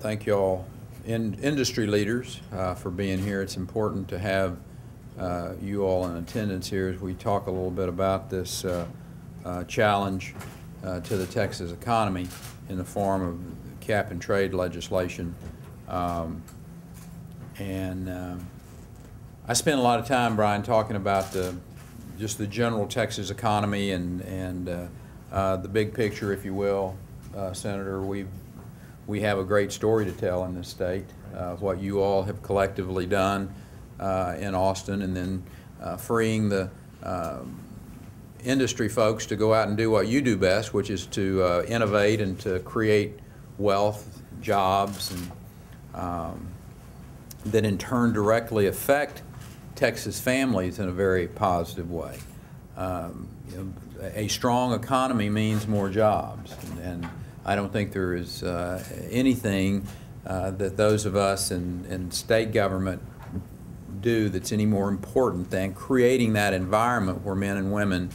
Thank you all, industry leaders, for being here. It's important to have you all in attendance here as we talk a little bit about this challenge to the Texas economy in the form of cap and trade legislation. I spent a lot of time, Brian, talking about just the general Texas economy and the big picture, if you will. Senator, we have a great story to tell in this state, what you all have collectively done in Austin, and then freeing the industry folks to go out and do what you do best, which is to innovate and to create wealth, jobs, and that in turn directly affect Texas families in a very positive way. A strong economy means more jobs, and I don't think there is anything that those of us in state government do that's any more important than creating that environment where men and women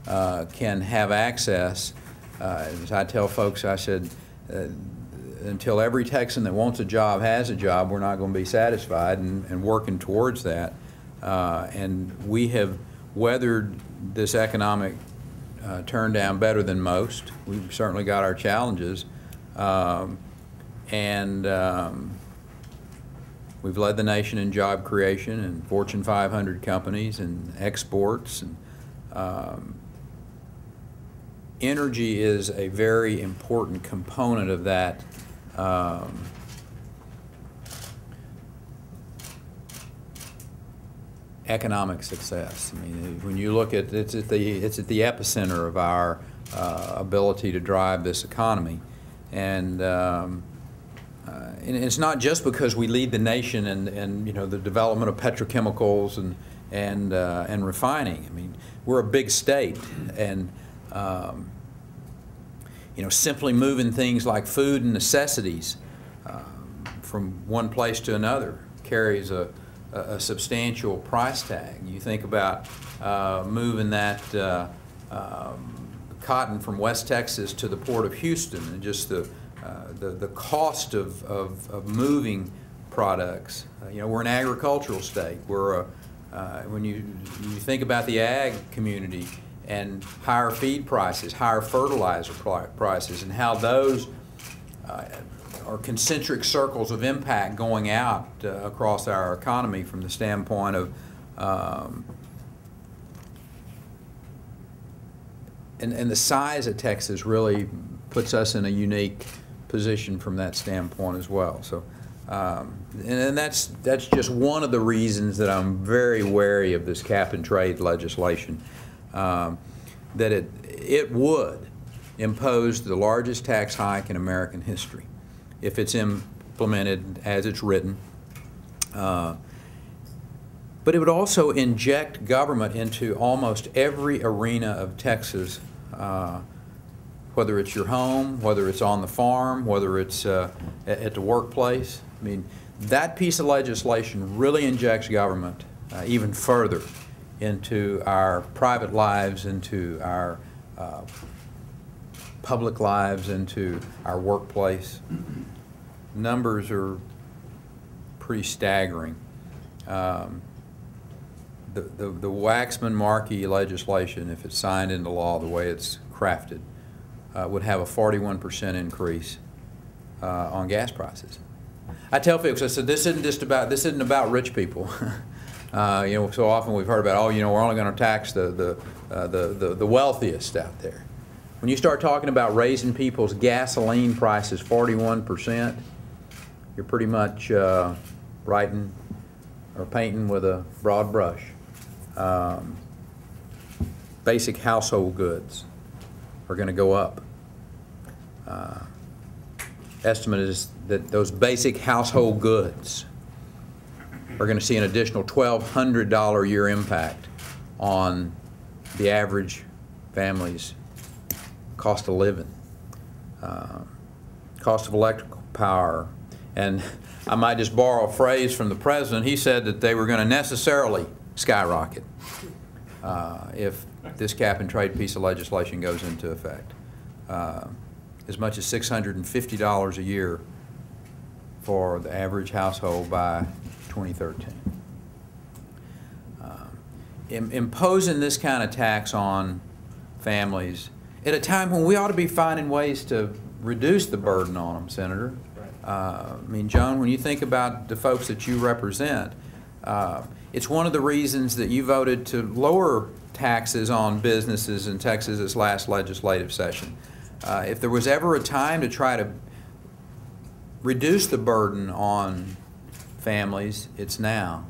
can have access. As I tell folks, I said, until every Texan that wants a job has a job, we're not going to be satisfied, and working towards that. And we have weathered this economic turn down better than most. We've certainly got our challenges, and we've led the nation in job creation and Fortune 500 companies and exports. And energy is a very important component of that. Economic success. I mean, when you look at it's at the epicenter of our ability to drive this economy, and it's not just because we lead the nation in the development of petrochemicals and refining. I mean, we're a big state, and simply moving things like food and necessities from one place to another carries a substantial price tag. You think about moving that cotton from West Texas to the port of Houston, and just the cost of moving products. We're an agricultural state. We're when you think about the ag community and higher feed prices, higher fertilizer prices, and how those are concentric circles of impact going out across our economy from the standpoint of and the size of Texas really puts us in a unique position from that standpoint as well. So and that's just one of the reasons that I'm very wary of this cap and trade legislation, that it would impose the largest tax hike in American history if it's implemented as it's written. But it would also inject government into almost every arena of Texas, whether it's your home, whether it's on the farm, whether it's at the workplace. I mean, that piece of legislation really injects government even further into our private lives, into our public lives, into our workplace. Numbers are pretty staggering. The Waxman-Markey legislation, if it's signed into law the way it's crafted, would have a 41% increase on gas prices. I tell folks, I said, this isn't about rich people. So often we've heard about, we're only going to tax the wealthiest out there. When you start talking about raising people's gasoline prices 41%, you're pretty much writing or painting with a broad brush. Basic household goods are going to go up. Estimate is that those basic household goods are going to see an additional $1,200 a year impact on the average family's cost of living, cost of electrical power. And I might just borrow a phrase from the president. He said that they were going to necessarily skyrocket if this cap and trade piece of legislation goes into effect. As much as $650 a year for the average household by 2013. Imposing this kind of tax on families at a time when we ought to be finding ways to reduce the burden on them, Senator. I mean, Joan, when you think about the folks that you represent, it's one of the reasons that you voted to lower taxes on businesses in Texas this last legislative session. If there was ever a time to try to reduce the burden on families, it's now.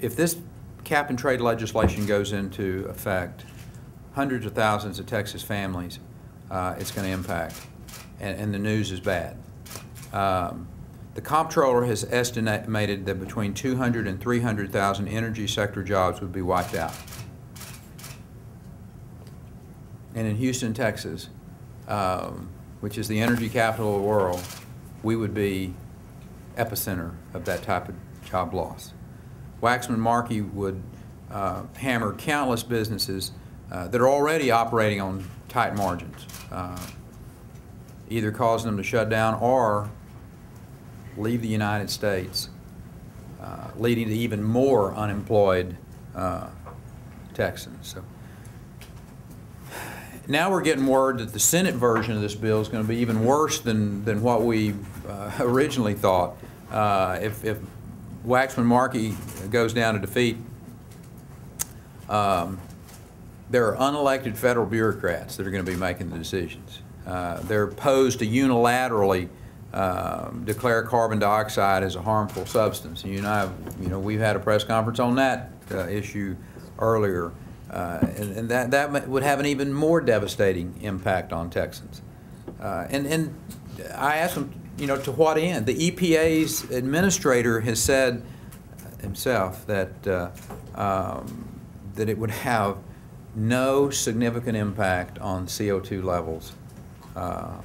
If this cap and trade legislation goes into effect, hundreds of thousands of Texas families it's going to impact, and the news is bad. The comptroller has estimated that between 200 and 300,000 energy sector jobs would be wiped out. And in Houston, Texas, which is the energy capital of the world, we would be epicenter of that type of job loss. Waxman-Markey would hammer countless businesses that are already operating on tight margins, either causing them to shut down or leave the United States, leading to even more unemployed Texans. So now we're getting word that the Senate version of this bill is going to be even worse than what we originally thought. If Waxman-Markey goes down to defeat, there are unelected federal bureaucrats that are going to be making the decisions. They're opposed to unilaterally declare carbon dioxide as a harmful substance. And you know, we've had a press conference on that issue earlier, and that would have an even more devastating impact on Texans. And I asked them, you know, to what end? The EPA's administrator has said himself that that it would have no significant impact on CO2 levels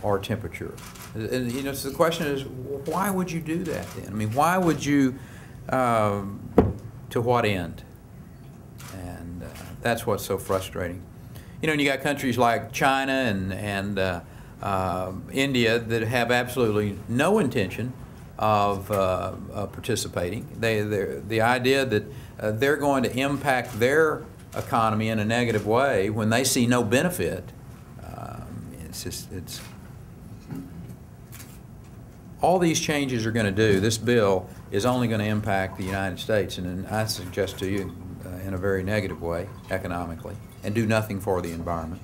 or temperature. And, you know, so the question is, why would you do that then? I mean, why would you, to what end? And that's what's so frustrating. You know, and you got countries like China and India that have absolutely no intention of participating. The idea that they're going to impact their economy in a negative way when they see no benefit, it's all these changes are going to do. This bill is only going to impact the United States, and I suggest to you in a very negative way economically, and do nothing for the environment.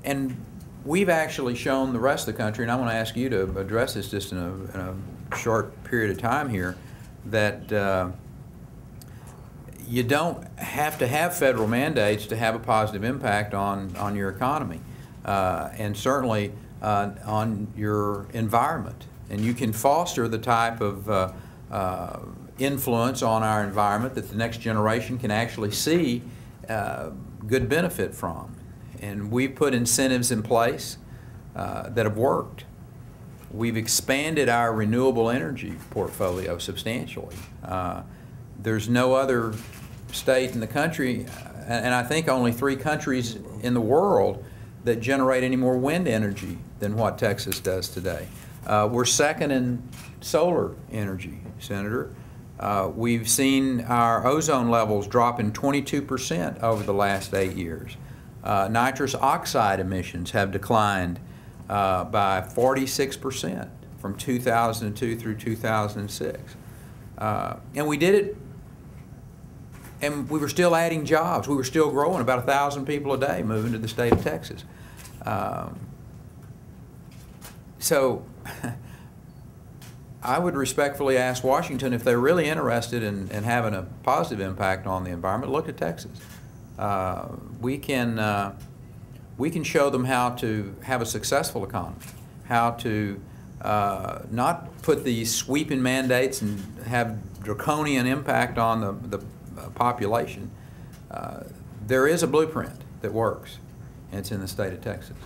And we've actually shown the rest of the country, and I want to ask you to address this just in a short period of time here, that you don't have to have federal mandates to have a positive impact on your economy, and certainly on your environment. And you can foster the type of influence on our environment that the next generation can actually see good benefit from. And we've put incentives in place that have worked. We've expanded our renewable energy portfolio substantially. There's no other state in the country, and I think only 3 countries in the world, that generate any more wind energy than what Texas does today. We're second in solar energy, Senator. We've seen our ozone levels dropping 22% over the last 8 years. Nitrous oxide emissions have declined by 46% from 2002 through 2006. And we did it, and we were still adding jobs. We were still growing, about 1,000 people a day moving to the state of Texas. So I would respectfully ask Washington, if they're really interested in having a positive impact on the environment, look at Texas. We can show them how to have a successful economy, how to not put these sweeping mandates and have draconian impact on the population. There is a blueprint that works, and it's in the state of Texas.